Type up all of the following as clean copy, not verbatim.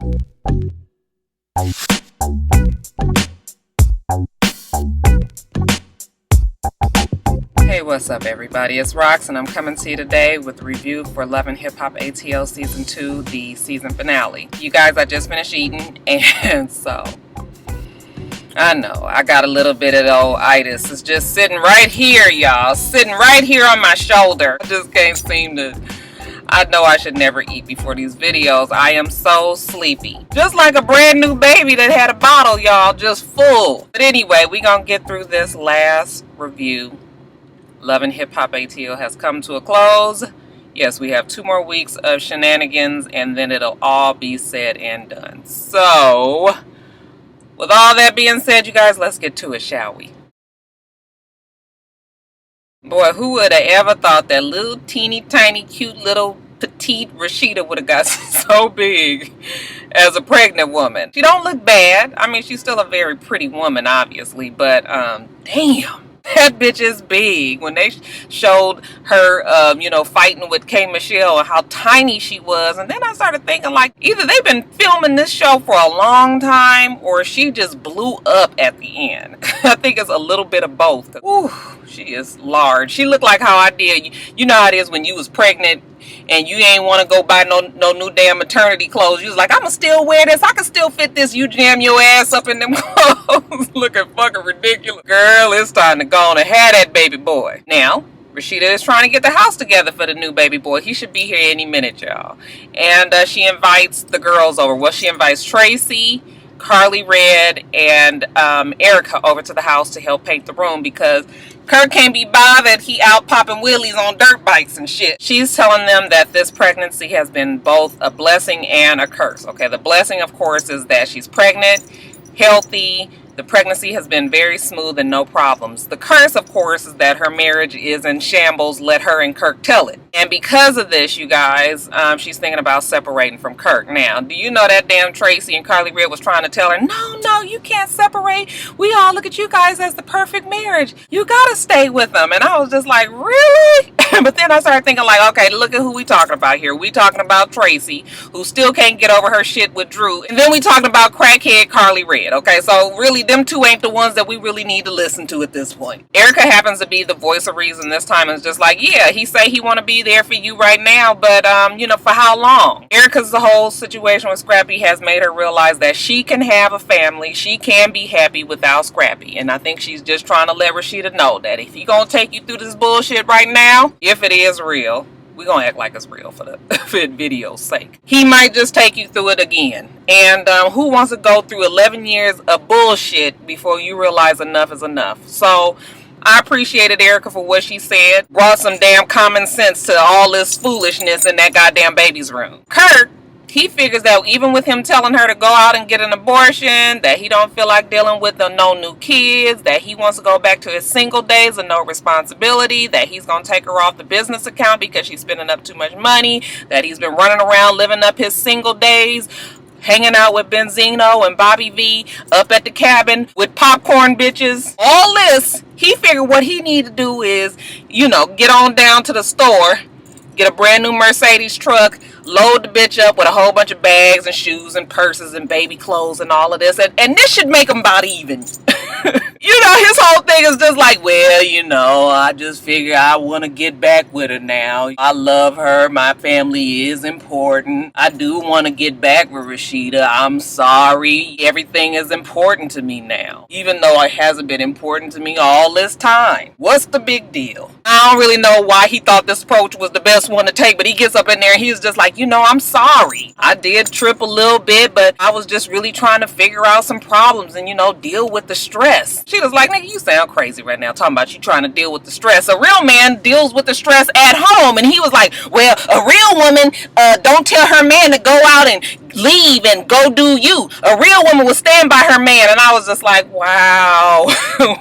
Hey, what's up everybody? It's Rox and I'm coming to you today with a review for Love and Hip Hop ATL Season 2, the season finale. You guys, I just finished eating and so I know I got a little bit of the old itis. It's just sitting right here, y'all. Sitting right here on my shoulder. I just can't seem to... I know I should never eat before these videos. I am so sleepy. Just like a brand new baby that had a bottle, y'all, just full. But anyway, we gonna get through this last review. Love and Hip Hop ATL has come to a close. Yes, we have 2 more weeks of shenanigans and then it'll all be said and done. So, with all that being said, you guys, let's get to it, shall we? Boy, who would have ever thought that little teeny tiny cute little petite Rashida would have got so big as a pregnant woman. She don't look bad. I mean, she's still a very pretty woman, obviously, but damn. That bitch is big. When they showed her, fighting with K Michelle and how tiny she was. And then I started thinking, like, either they've been filming this show for a long time or she just blew up at the end. I think it's a little bit of both. Ooh, she is large. She looked like how I did. You know how it is when you was pregnant and you ain't want to go buy no new damn maternity clothes. You was like, I'ma still wear this. I can still fit this. You jam your ass up in them clothes. Looking fucking ridiculous. Girl, it's time to go on and have that baby boy. Now, Rashida is trying to get the house together for the new baby boy. He should be here any minute, y'all. And she invites the girls over. Well, she invites Tracy, Carly Red, and Erica over to the house to help paint the room because Kirk can't be bothered. He out popping wheelies on dirt bikes and shit. She's telling them that this pregnancy has been both a blessing and a curse. Okay, the blessing, of course, is that she's pregnant, healthy. The pregnancy has been very smooth and no problems. The curse, of course, is that her marriage is in shambles. Let her and Kirk tell it. And because of this, you guys, she's thinking about separating from Kirk. Now, do you know that damn Tracy and Carly Red was trying to tell her, no, you can't separate. We all look at you guys as the perfect marriage. You gotta stay with them. And I was just like, really? But then I started thinking like, okay, look at who we talking about here. We talking about Tracy, who still can't get over her shit with Drew. And then we talking about crackhead Carly Red. Okay, so really them two ain't the ones that we really need to listen to at this point. Erica happens to be the voice of reason this time. It's just like, yeah, he say he want to be there for you right now, but for how long? Erica's the whole situation with Scrappy has made her realize that she can have a family. She can be happy without Scrappy. And I think she's just trying to let Rashida know that if he gonna take you through this bullshit right now, if it is real, we're gonna act like it's real for the video's sake. He might just take you through it again. And who wants to go through 11 years of bullshit before you realize enough is enough? So I appreciated Erica for what she said. Brought some damn common sense to all this foolishness in that goddamn baby's room. Kirk, he figures that even with him telling her to go out and get an abortion, that he don't feel like dealing with no new kids, that he wants to go back to his single days and no responsibility, that he's going to take her off the business account because she's spending up too much money, that he's been running around living up his single days, hanging out with Benzino and Bobby V up at the cabin with popcorn bitches. All this, he figured what he need to do is, get on down to the store, get a brand new Mercedes truck, load the bitch up with a whole bunch of bags and shoes and purses and baby clothes and all of this. And this should make him about even. His whole thing is just like, well, I just figure I want to get back with her now. I love her. My family is important. I do want to get back with Rashida. I'm sorry. Everything is important to me now, even though it hasn't been important to me all this time. What's the big deal? I don't really know why he thought this approach was the best one to take, but he gets up in there and he's just like, I'm sorry. I did trip a little bit, but I was just really trying to figure out some problems and, deal with the stress. She was like, nigga, you sound crazy right now talking about you trying to deal with the stress. A real man deals with the stress at home. And he was like, well, a real woman don't tell her man to go out and leave and go do you. A real woman will stand by her man. And I was just like, wow.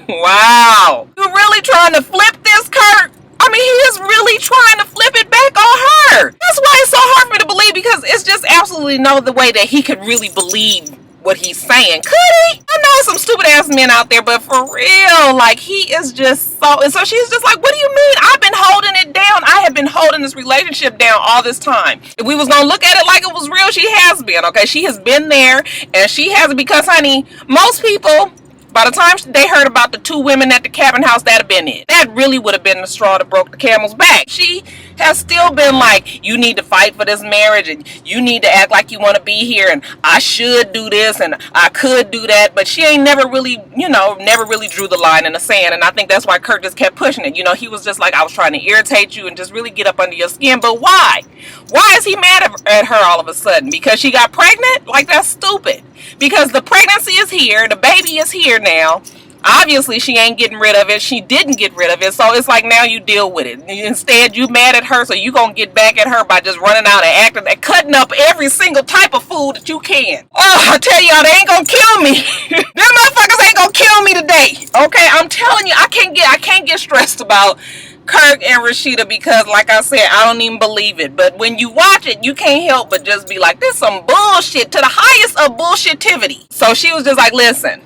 Wow. You really trying to flip this, Kirk? I mean, he is really trying to flip it back on her. That's why it's so hard for me to believe, because it's just absolutely no other way that he could really believe what he's saying. Could he? I know some stupid ass men out there, but for real, like, he is just so. And so she's just like, what do you mean? I've been holding it down. I have been holding this relationship down all this time. If we was gonna look at it like it was real, she has been. Okay, she has been there, and she has, because, honey, most people, by the time they heard about the two women at the cabin house, that'd have been it. That really would have been the straw that broke the camel's back. She has still been like, you need to fight for this marriage, and you need to act like you want to be here, and I should do this, and I could do that. But she ain't never really, never really drew the line in the sand. And I think that's why Kirk just kept pushing it. He was just like, I was trying to irritate you and just really get up under your skin. But why? Why is he mad at her all of a sudden? Because she got pregnant? Like, that's stupid. Because the pregnancy is here, the baby is here now. Obviously, she ain't getting rid of it. She didn't get rid of it. So it's like, now you deal with it. Instead, you mad at her, so you gonna get back at her by just running out and acting and cutting up every single type of food that you can. Oh, I tell y'all, they ain't gonna kill me. Them motherfuckers ain't gonna kill me today. Okay, I'm telling you, I can't get stressed about Kirk and Rashida, because, like I said, I don't even believe it. But when you watch it, you can't help but just be like, this is some bullshit to the highest of bullshitivity. So she was just like, listen,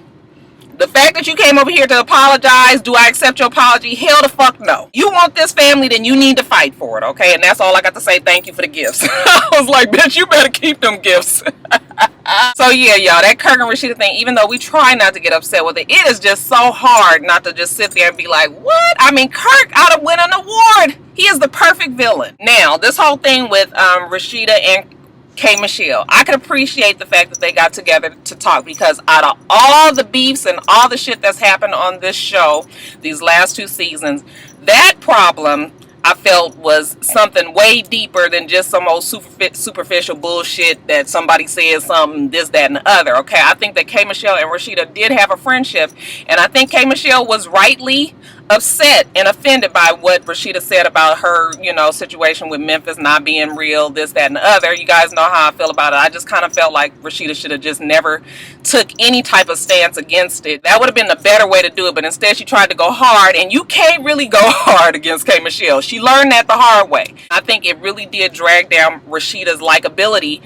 the fact that you came over here to apologize, do I accept your apology? Hell the fuck no. You want this family, then you need to fight for it, okay? And that's all I got to say. Thank you for the gifts. I was like, bitch, you better keep them gifts. So yeah, y'all, that Kirk and Rashida thing, even though we try not to get upset with it, it is just so hard not to just sit there and be like, what? I mean, Kirk ought to win an award. He is the perfect villain. Now, this whole thing with Rashida and K Michelle, I can appreciate the fact that they got together to talk, because out of all the beefs and all the shit that's happened on this show these last 2 seasons, that problem I felt was something way deeper than just some old superficial bullshit that somebody says something, this, that, and the other. Okay, I think that K Michelle and Rashida did have a friendship, and I think K Michelle was rightly upset and offended by what Rashida said about her, situation with Memphis not being real, this, that, and the other. You guys know how I feel about it. I just kind of felt like Rashida should have just never took any type of stance against it. That would have been the better way to do it, but instead she tried to go hard, and you can't really go hard against K Michelle. She learned that the hard way. I think it really did drag down Rashida's likability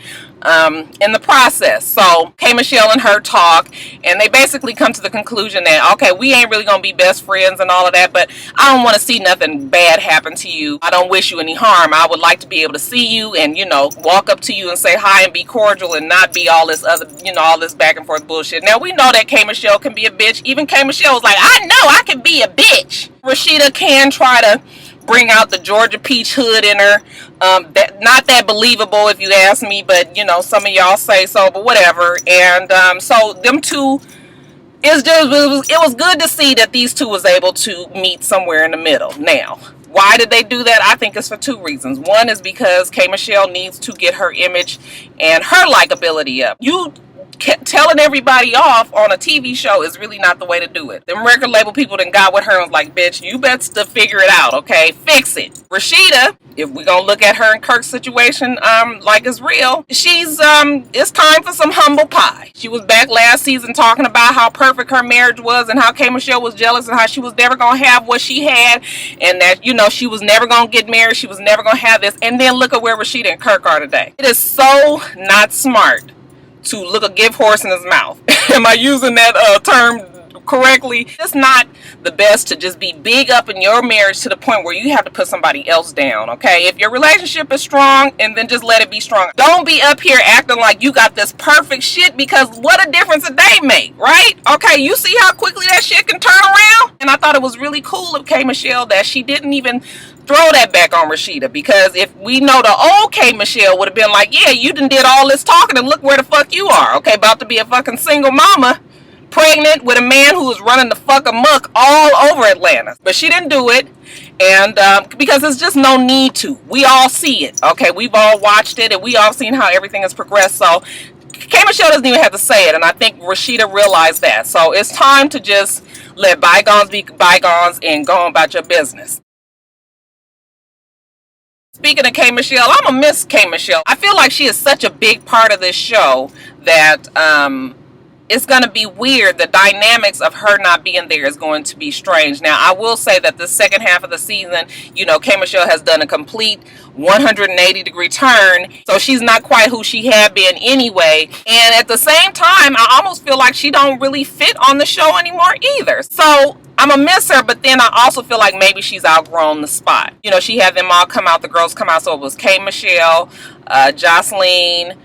in the process. So K Michelle and her talk, and they basically come to the conclusion that, okay, we ain't really gonna be best friends and all of that, but I don't want to see nothing bad happen to you. I don't wish you any harm. I would like to be able to see you and walk up to you and say hi and be cordial, and not be all this other, all this back and forth bullshit. Now we know that K Michelle can be a bitch. Even K Michelle was like, I know I can be a bitch. Rashida can try to bring out the Georgia peach hood in her. Not that believable if you ask me, but some of y'all say so, but whatever. And so them two, it was good to see that these two was able to meet somewhere in the middle. Now, why did they do that? I think it's for 2 reasons. One is because K Michelle needs to get her image and her likability up. You telling everybody off on a TV show is really not the way to do it. Them record label people then got with her and was like, bitch, you best to figure it out, okay? Fix it. Rashida, if we're gonna look at her and Kirk's situation like it's real, she's it's time for some humble pie. She was back last season talking about how perfect her marriage was, and how K Michelle was jealous, and how she was never gonna have what she had, and that she was never gonna get married, she was never gonna have this. And then look at where Rashida and Kirk are today. It is so not smart to look a gift horse in his mouth. Am I using that term correctly? It's not the best to just be big up in your marriage to the point where you have to put somebody else down, okay? If your relationship is strong, and then just let it be strong. Don't be up here acting like you got this perfect shit, because what a difference a day make, right? Okay, you see how quickly that shit can turn around? And I thought it was really cool of K Michelle that she didn't even throw that back on Rashida, because if we know the old K Michelle would have been like, yeah, you done did all this talking and look where the fuck you are, okay? About to be a fucking single mama, pregnant with a man who was running the fuck amok all over Atlanta. But she didn't do it, and because there's just no need to. We all see it, okay? We've all watched it, and we all seen how everything has progressed. So K Michelle doesn't even have to say it, and I think Rashida realized that. So it's time to just let bygones be bygones and go on about your business. Speaking of K Michelle, I'm gonna miss K Michelle. I feel like she is such a big part of this show that it's going to be weird. The dynamics of her not being there is going to be strange. Now, I will say that the second half of the season, you know, K Michelle has done a complete 180-degree turn, so she's not quite who she had been anyway. And at the same time, I almost feel like she don't really fit on the show anymore either. So I'm gonna miss her, but then I also feel like maybe she's outgrown the spot. You know, she had them all come out, the girls come out, so it was K Michelle, Joseline,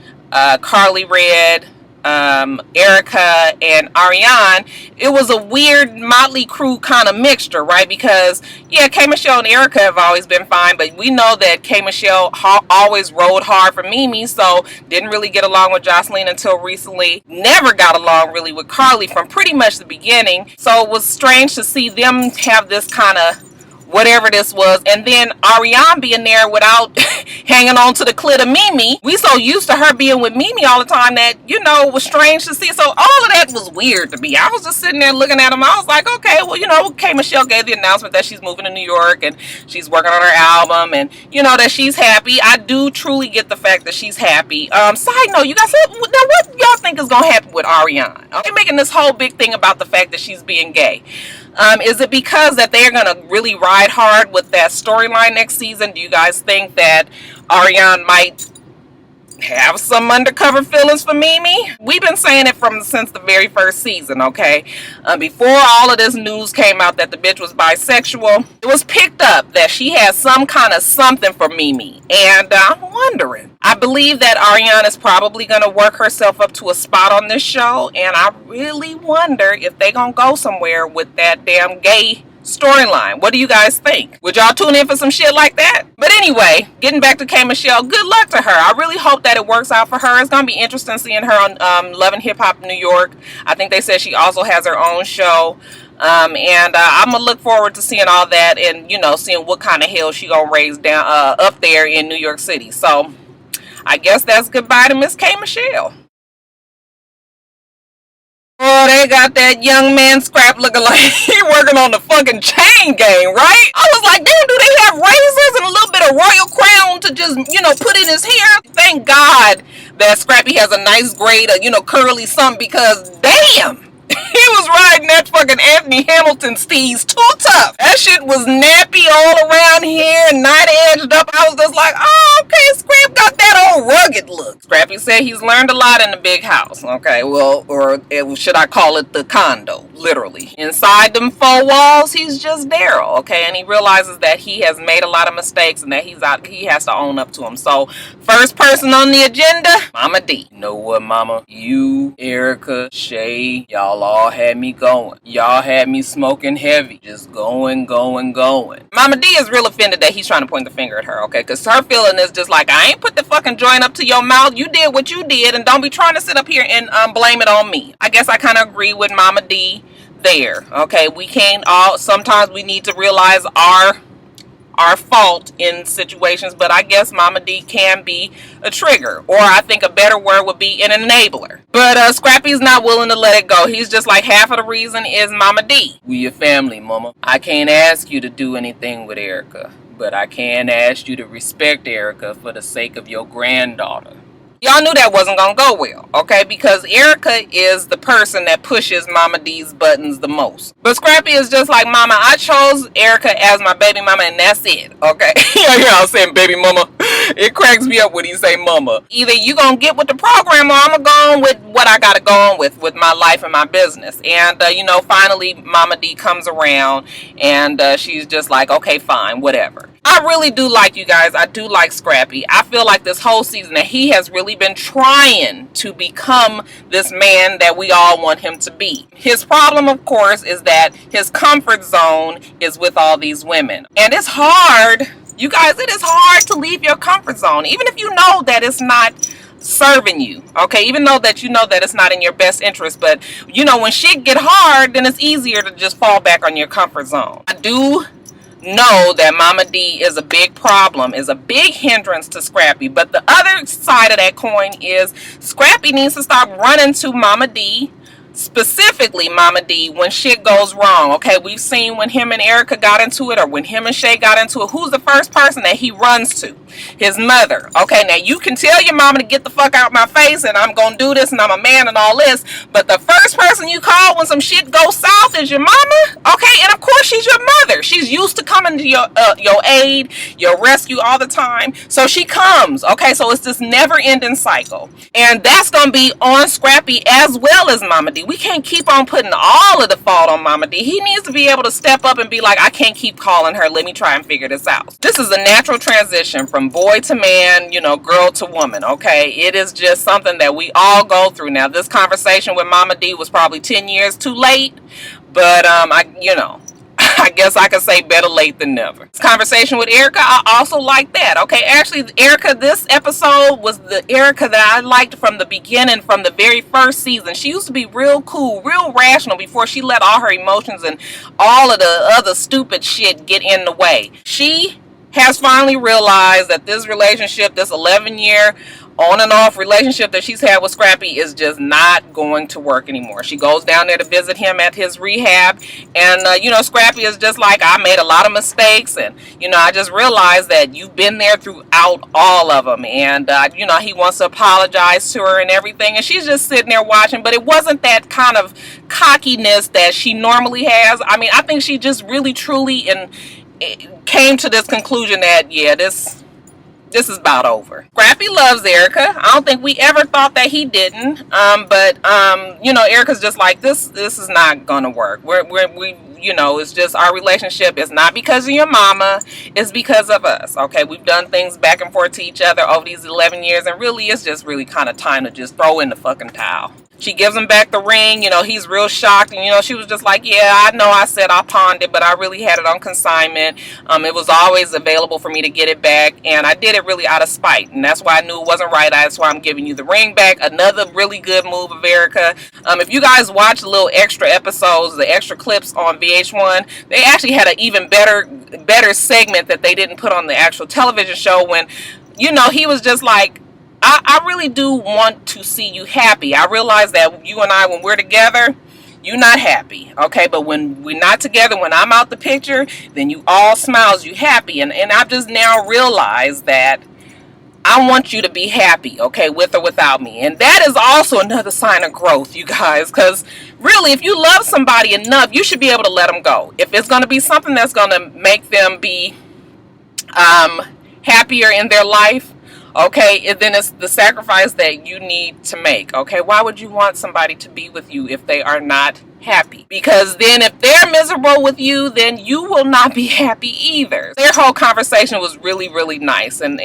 Carly Red, Erica, and Ariane. It was a weird Motley Crue kind of mixture, right? Because yeah, K Michelle and Erica have always been fine, but we know that K Michelle always rode hard for Mimi, so didn't really get along with Joseline until recently. Never got along really with Carly from pretty much the beginning. So it was strange to see them have this kind of whatever this was, and then Ariane being there without hanging on to the clit of Mimi. We so used to her being with Mimi all the time that, you know, it was strange to see. So all of that was weird to me. I was just sitting there looking at them. I was like, okay, well, you know, K Michelle gave the announcement that she's moving to New York and she's working on her album, and you know that she's happy. I do truly get the fact that she's happy. Side note, you guys, now what y'all think is gonna happen with Ariane? They're making this whole big thing about the fact that she's being gay. Is it because that they're going to really ride hard with that storyline next season? Do you guys think that Ariane might have some undercover feelings for Mimi? We've been saying it since the very first season, okay? Before all of this news came out that the bitch was bisexual, it was picked up that she had some kind of something for Mimi. And I'm wondering. I believe that Ariane is probably going to work herself up to a spot on this show, and I really wonder if they're going to go somewhere with that damn gay storyline. What do you guys think? Would y'all tune in for some shit like that? But anyway, getting back to K Michelle, good luck to her. I really hope that it works out for her. It's gonna be interesting seeing her on Love and Hip Hop New York. I think they said she also has her own show. And I'm gonna look forward to seeing all that, and you know, seeing what kind of hell she gonna raise down up there in New York City. So I guess that's goodbye to Miss K Michelle. Oh, they got that young man Scrap looking like he working on the fucking chain gang, right? I was like, damn, do they have razors and a little bit of royal crown to just, you know, put in his hair? Thank God that Scrappy has a nice grade of, you know, curly something, because damn, he was riding that fucking Anthony Hamilton steez too tough. That shit was nappy all around here and not edged up. I was just like, oh, okay, Scrap got that old rugged look. Scrappy said he's learned a lot in the big house. Okay, well, or should I call it the condo? Literally. Inside them four walls, he's just Daryl, okay? And he realizes that he has made a lot of mistakes and that he has to own up to them. So, first person on the agenda, Mama D. You know what, Mama? You, Erica, Shay, y'all all had me going. Y'all had me smoking heavy. Just going. Mama D is real offended that he's trying to point the finger at her, okay? Because her feeling is just like, I ain't put the fucking joint up to your mouth. You did what you did, and don't be trying to sit up here and blame it on me. I guess I kind of agree with Mama D there, okay? We can't all, sometimes we need to realize our fault in situations, but I guess Mama D can be a trigger, or I think a better word would be an enabler. But Scrappy's not willing to let it go. He's just like, half of the reason is Mama D. We your family, Mama. I can't ask you to do anything with Erica, but I can ask you to respect Erica for the sake of your granddaughter. Y'all knew that wasn't gonna go well, okay? Because Erica is the person that pushes Mama D's buttons the most. But Scrappy is just like, Mama, I chose Erica as my baby mama, and that's it, okay? You hear I'm saying baby mama? It cracks me up when he say mama. Either you gonna get with the program, or I'm gonna go on with what I gotta go on with my life and my business. And, you know, finally Mama D comes around, and she's just like, okay, fine, whatever. I really do like, you guys, I do like Scrappy. I feel like this whole season that he has really been trying to become this man that we all want him to be. His problem, of course, is that his comfort zone is with all these women. And it's hard, you guys, it is hard to leave your comfort zone, even if you know that it's not serving you, okay? Even though that you know that it's not in your best interest, but you know, when shit get hard, then it's easier to just fall back on your comfort zone. I do know that Mama D is a big problem, is a big hindrance to Scrappy, but the other side of that coin is Scrappy needs to stop running to Mama D specifically Mama D, when shit goes wrong. Okay, we've seen when him and Erica got into it, or when him and Shay got into it, who's the first person that he runs to? His mother. Okay, now you can tell your mama to get the fuck out my face and I'm gonna do this and I'm a man and all this, but the first person you call when some shit goes south is your mama. Okay, and of course she's your mother. She's used to coming to your aid, your rescue all the time, so she comes. Okay, so it's this never ending cycle, and that's gonna be on Scrappy as well as Mama D. We can't keep on putting all of the fault on Mama D. He needs to be able to step up and be like, I can't keep calling her, let me try and figure this out. This is a natural transition from boy to man, you know, girl to woman. Okay, it is just something that we all go through. Now this conversation with Mama D was probably 10 years too late, but I guess I could say better late than never. This conversation with Erica, I also like that. Okay, actually, Erica, this episode was the Erica that I liked from the beginning, from the very first season. She used to be real cool, real rational before she let all her emotions and all of the other stupid shit get in the way. She has finally realized that this relationship, this 11-year on and off relationship that she's had with Scrappy, is just not going to work anymore. She goes down there to visit him at his rehab, and Scrappy is just like, I made a lot of mistakes, and I just realized that you've been there throughout all of them, and he wants to apologize to her and everything, and she's just sitting there watching. But it wasn't that kind of cockiness that she normally has. I mean, I think she just really truly came to this conclusion that, yeah, this is about over. Scrappy loves Erica. I don't think we ever thought that he didn't. But Erica's just like, this is not gonna work. It's just our relationship is not because of your mama, it's because of us. Okay, we've done things back and forth to each other over these 11 years, and really it's just really kind of time to just throw in the fucking towel. She gives him back the ring. He's real shocked, and she was just like, yeah, I know I said I pawned it, but I really had it on consignment. It was always available for me to get it back, and I did it really out of spite, and that's why I knew it wasn't right. That's why I'm giving you the ring back. Another really good move of Erica. If you guys watch the little extra episodes, the extra clips on VH1, they actually had an even better segment that they didn't put on the actual television show when, he was just like, I really do want to see you happy. I realize that you and I, when we're together, you're not happy, okay? But when we're not together, when I'm out the picture, then you all smiles, you happy. And I've just now realized that I want you to be happy, okay, with or without me. And that is also another sign of growth, you guys, because really, if you love somebody enough, you should be able to let them go. If it's going to be something that's going to make them be happier in their life, okay, and then it's the sacrifice that you need to make. Okay, why would you want somebody to be with you if they are not happy? Because then if they're miserable with you, then you will not be happy either. Their whole conversation was really, really nice, and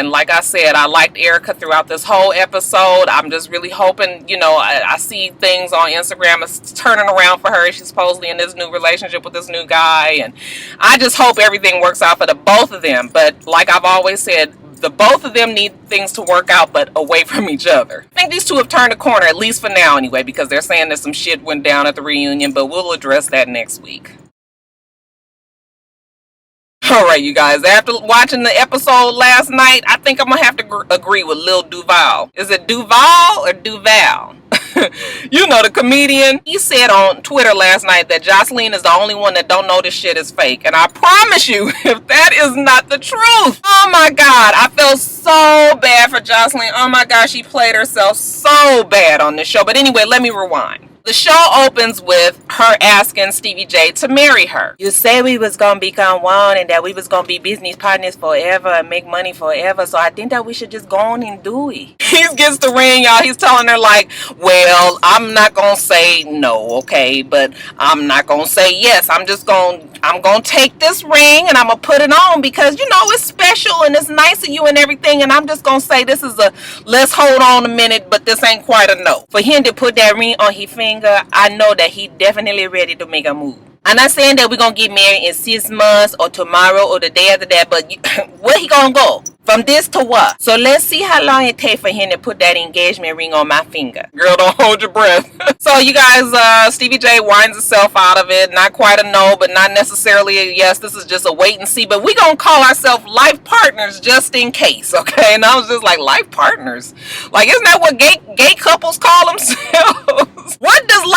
like I said, I liked Erica throughout this whole episode. I'm just really hoping, I see things on Instagram is turning around for her. She's supposedly in this new relationship with this new guy, and I just hope everything works out for the both of them. But like I've always said, the both of them need things to work out, but away from each other. I think these two have turned a corner, at least for now anyway, because they're saying that some shit went down at the reunion, but we'll address that next week. Alright, you guys, after watching the episode last night, I think I'm gonna have to agree with Lil Duval. Is it Duval or Duval? The comedian. He said on Twitter last night that Joseline is the only one that don't know this shit is fake. And I promise you, if that is not the truth, oh my God, I felt so bad for Joseline. Oh my God, she played herself so bad on this show. But anyway, let me rewind. The show opens with her asking Stevie J to marry her. You say we was going to become one and that we was going to be business partners forever and make money forever. So I think that we should just go on and do it. He gets the ring, y'all. He's telling her like, well, I'm not going to say no, okay? But I'm not going to say yes. I'm going to take this ring and I'm going to put it on because, it's special and it's nice of you and everything. And I'm just going to say this is let's hold on a minute, but this ain't quite a no. For him to put that ring on his finger, I know that he definitely ready to make a move. I'm not saying that we're going to get married in 6 months or tomorrow or the day after that, but where he going to go? From this to what? So let's see how long it takes for him to put that engagement ring on my finger. Girl, don't hold your breath. So you guys, Stevie J winds herself out of it. Not quite a no, but not necessarily a yes. This is just a wait and see. But we going to call ourselves life partners just in case, okay? And I was just like, life partners? Like, isn't that what gay couples call themselves? What does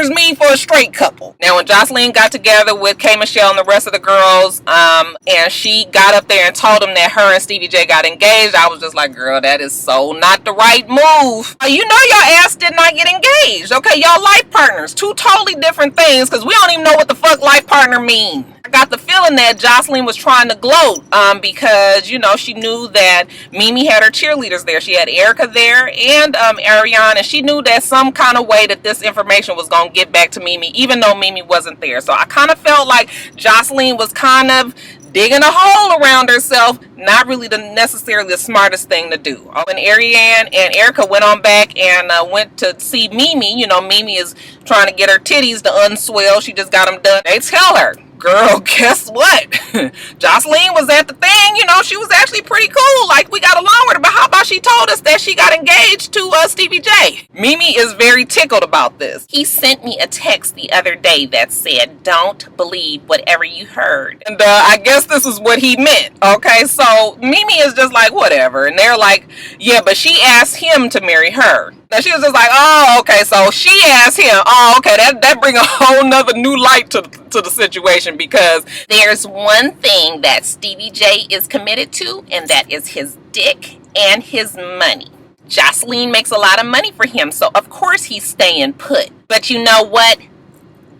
considers me for a straight couple. Now, when Joseline got together with K Michelle and the rest of the girls, and she got up there and told them that her and Stevie J got engaged, I was just like, girl, that is so not the right move. You know your ass did not get engaged. Okay, y'all life partners. Two totally different things, because we don't even know what the fuck life partner mean. I got the feeling that Joseline was trying to gloat because, you know, she knew that Mimi had her cheerleaders there. She had Erica there and Ariane, and she knew that some kind of way that this information was going to get back to Mimi, even though Mimi wasn't there. So I kind of felt like Joseline was kind of digging a hole around herself, not really necessarily the smartest thing to do. When Ariane and Erica went on back and went to see Mimi, you know, Mimi is trying to get her titties to unswell. She just got them done. They tell her, girl, guess what? Joseline was at the thing, you know, she was actually pretty cool. Like, we got along with her, but how about she told us that she got engaged to Stevie J? Mimi is very tickled about this. He sent me a text the other day that said, don't believe whatever you heard. And I guess this is what he meant, okay? So Mimi is just like, whatever. And they're like, yeah, but she asked him to marry her. Now she was just like, oh, okay, so she asked him. Oh, okay, that bring a whole nother new light to the situation, because there's one thing that Stevie J is committed to, and that is his dick and his money. Joseline makes a lot of money for him, so of course he's staying put. But you know what?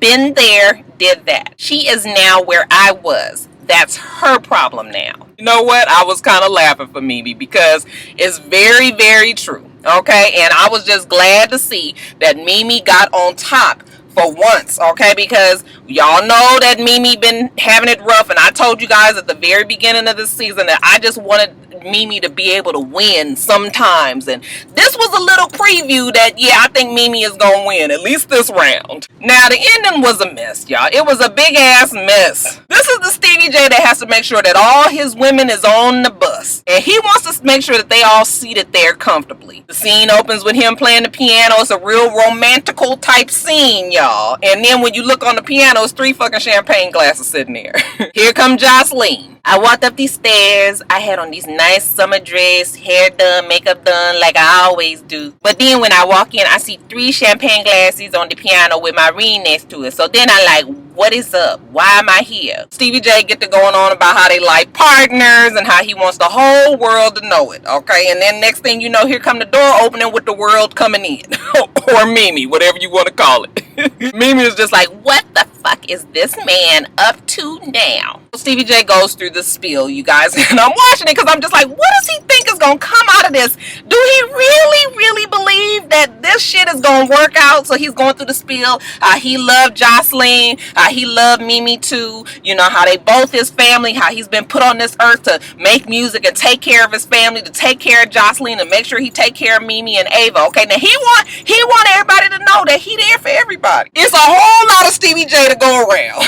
Been there, did that. She is now where I was. That's her problem now. You know what? I was kind of laughing for Mimi, because it's very, very true. Okay, and I was just glad to see that Mimi got on top for once, okay, because y'all know that Mimi been having it rough, and I told you guys at the very beginning of the season that I just wanted Mimi to be able to win sometimes, and this was a little preview that, yeah, I think Mimi is gonna win, at least this round. Now, the ending was a mess, y'all. It was a big ass mess. This is the Stevie J that has to make sure that all his women is on the bus, and he wants to make sure that they all seated there comfortably. The scene opens with him playing the piano. It's a real romantical type scene, y'all, and then when you look on the piano, it's 3 fucking champagne glasses sitting there. Here come Joseline. I walked up these stairs. I had on these nice summer dress, hair done, makeup done, like I always do. But then when I walk in, I see 3 champagne glasses on the piano with my ring next to it. So then I like, what is up? Why am I here? Stevie J get to going on about how they like partners and how he wants the whole world to know it. Okay, and then next thing you know, here come the door opening with the world coming in. Or Mimi, whatever you want to call it. Mimi is just like, what the fuck is this man up to now? Stevie J goes through the spiel, you guys, and I'm watching it because I'm just like, what does he think is gonna come out of this? Do he really believe that this shit is gonna work out? So he's going through the spiel. He loved Joseline. He loved Mimi too. You know how they both his family. How he's been put on this earth to make music and take care of his family, to take care of Joseline, and make sure he take care of Mimi and Ava. Okay, now he want everybody to know that he there for everybody. It's a whole lot of Stevie J to go around.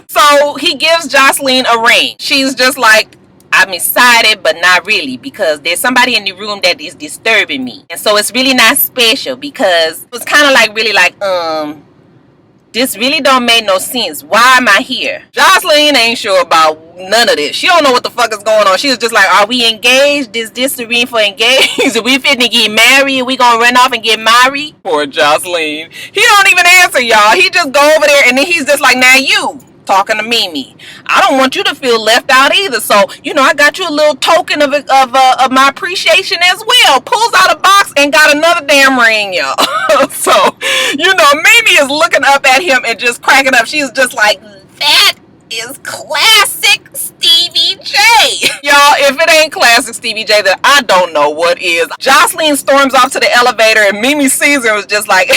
So he gives Joseline a ring. She's just like, I'm excited, but not really, because there's somebody in the room that is disturbing me. And so it's really not special, because it was kind of like, really like, this really don't make no sense. Why am I here? Joseline ain't sure about none of this. She don't know what the fuck is going on. She was just like, are we engaged? Is this the ring for engaged? Are we finna get married? Are we gonna run off and get married? Poor Joseline. He don't even answer, y'all. He just go over there and then he's just like, now you talking to Mimi. I don't want you to feel left out either. So, you know, I got you a little token of my appreciation as well. Pulls out a box and got another damn ring, y'all. So, you know, Mimi is looking up at him and just cracking up. She's just like, that is classic Stevie J. Y'all, if it ain't classic Stevie J, then I don't know what is. Joseline storms off to the elevator and Mimi sees her and was just like,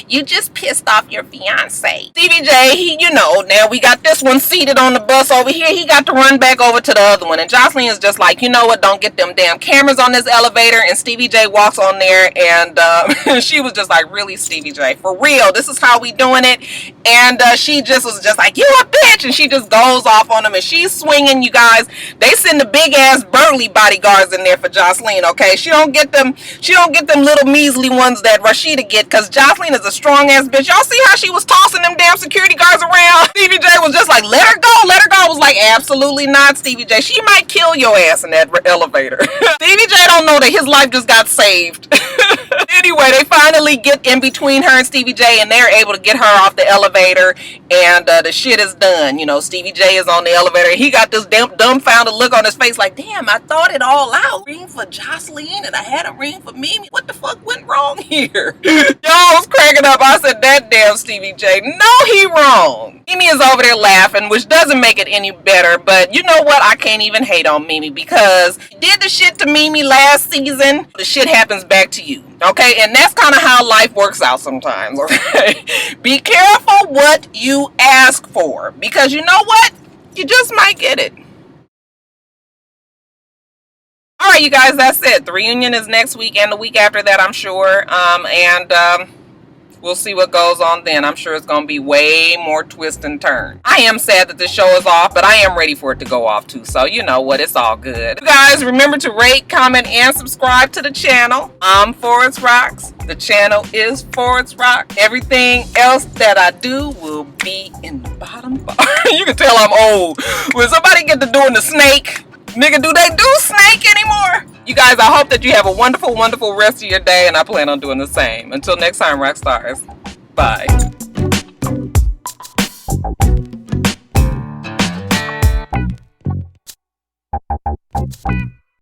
you just pissed off your fiance. Stevie J, he, you know, now we got this one seated on the bus over here. He got to run back over to the other one. And Joseline is just like, you know what, don't get them damn cameras on this elevator. And Stevie J walks on there and she was just like, really, Stevie J, for real, this is how we doing it? And she just was just like, you a bitch. And she just goes off on him and she's swinging, you guys. They send the big ass burly bodyguards in there for Joseline, okay? She don't get them little measly ones that Rashida get, because Joseline is a strong ass bitch. Y'all see how she was tossing them damn security guards around? Stevie J was just like, let her go, let her go. I was like, absolutely not, Stevie J. She might kill your ass in that elevator. Stevie J don't know that his life just got saved. Anyway, anyway, they finally get in between her and Stevie J, and they're able to get her off the elevator, and the shit is done. You know, Stevie J is on the elevator. He got this dumbfounded look on his face like, damn, I thought it all out. Ring for Joseline, and I had a ring for Mimi. What the fuck went wrong here? Y'all was cracking up. I said, that damn Stevie J. No, he wrong. Mimi is over there laughing, which doesn't make it any better, but you know what? I can't even hate on Mimi, because you did the shit to Mimi last season, the shit happens back to you. Okay, and that's kind of how life works out sometimes. Okay, be careful what you ask for, because you know what, you just might get it. All right, you guys, that's it. The reunion is next week and the week after that, I'm sure. We'll see what goes on then. I'm sure it's going to be way more twist and turn. I am sad that the show is off, but I am ready for it to go off too. So you know what? It's all good. You guys, remember to rate, comment, and subscribe to the channel. I'm itsrox. The channel is itsrox. Everything else that I do will be in the bottom bar. You can tell I'm old. When somebody get to doing the snake, nigga, do they do snake anymore? You guys, I hope that you have a wonderful, wonderful rest of your day, and I plan on doing the same. Until next time, Roxstars. Bye.